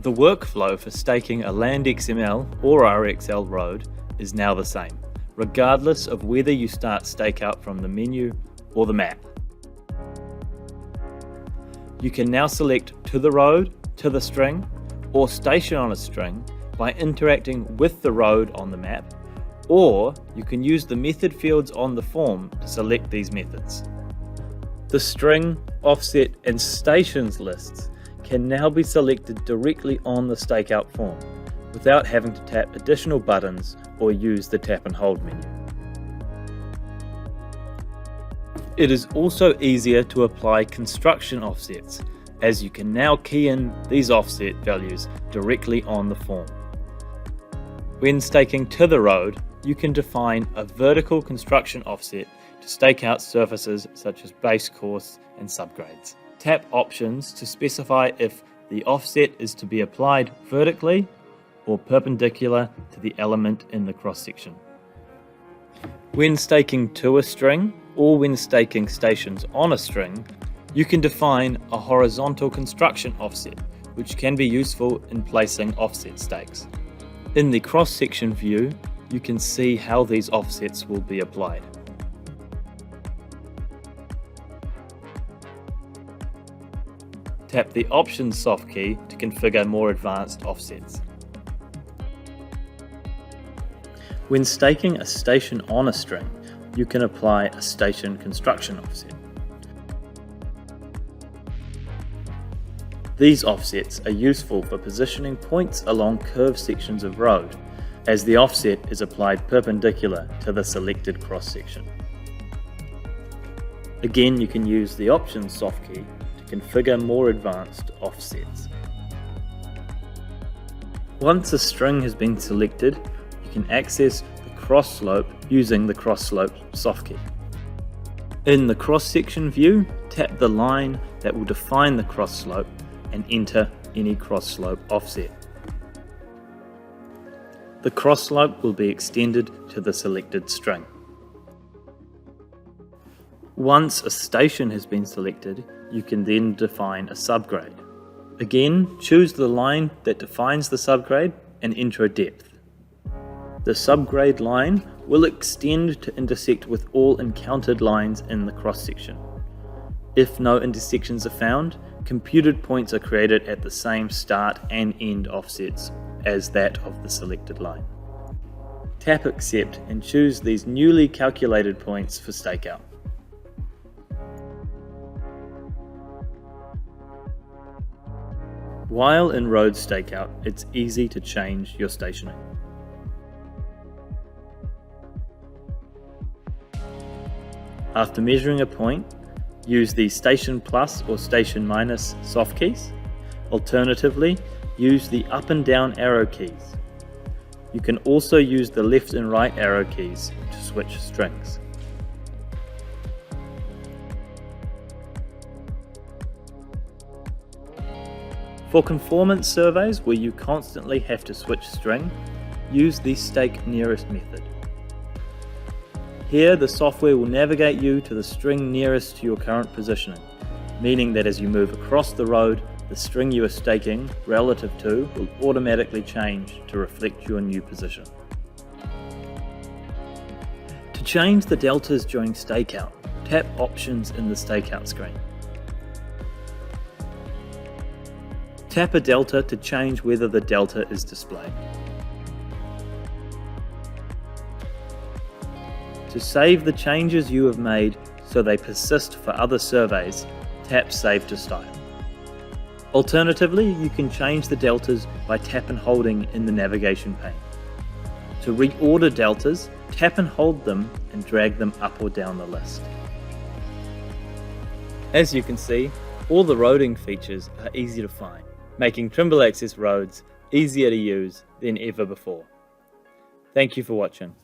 The workflow for staking a land XML or RXL road is now the same, regardless of whether you start stakeout from the menu or the map. You can now select to the road, to the string, or station on a string by interacting with the road on the map, or you can use the method fields on the form to select these methods. The string, offset, and stations lists can now be selected directly on the stakeout form without having to tap additional buttons or use the tap and hold menu. It is also easier to apply construction offsets, as you can now key in these offset values directly on the form. When staking to the road, you can define a vertical construction offset to stake out surfaces such as base course and subgrades. Tap Options to specify if the offset is to be applied vertically or perpendicular to the element in the cross-section. When staking to a string, or when staking stations on a string, you can define a horizontal construction offset, which can be useful in placing offset stakes. In the cross-section view, you can see how these offsets will be applied. Tap the Options soft key to configure more advanced offsets. When staking a station on a string, you can apply a station construction offset. These offsets are useful for positioning points along curved sections of road, as the offset is applied perpendicular to the selected cross-section. Again, you can use the Options soft key to configure more advanced offsets. Once a string has been selected, you can access the cross slope using the cross slope soft key. In the cross-section view, tap the line that will define the cross slope and enter any cross slope offset. The cross slope will be extended to the selected string. Once a station has been selected, you can then define a subgrade. Again, choose the line that defines the subgrade and enter a depth. The subgrade line will extend to intersect with all encountered lines in the cross-section. If no intersections are found, computed points are created at the same start and end offsets as that of the selected line. Tap Accept and choose these newly calculated points for stakeout. While in road stakeout, it's easy to change your stationing. After measuring a point, use the Station Plus or Station Minus soft keys. Alternatively, use the up and down arrow keys. You can also use the left and right arrow keys to switch strings. For conformance surveys where you constantly have to switch string, use the Stake Nearest method. Here, the software will navigate you to the string nearest to your current positioning, meaning that as you move across the road, the string you are staking relative to will automatically change to reflect your new position. To change the deltas during stakeout, tap Options in the stakeout screen. Tap a delta to change whether the delta is displayed. To save the changes you have made so they persist for other surveys, tap Save to Style. Alternatively, you can change the deltas by tap and holding in the navigation pane. To reorder deltas, tap and hold them and drag them up or down the list. As you can see, all the roading features are easy to find, making Trimble Access roads easier to use than ever before. Thank you for watching.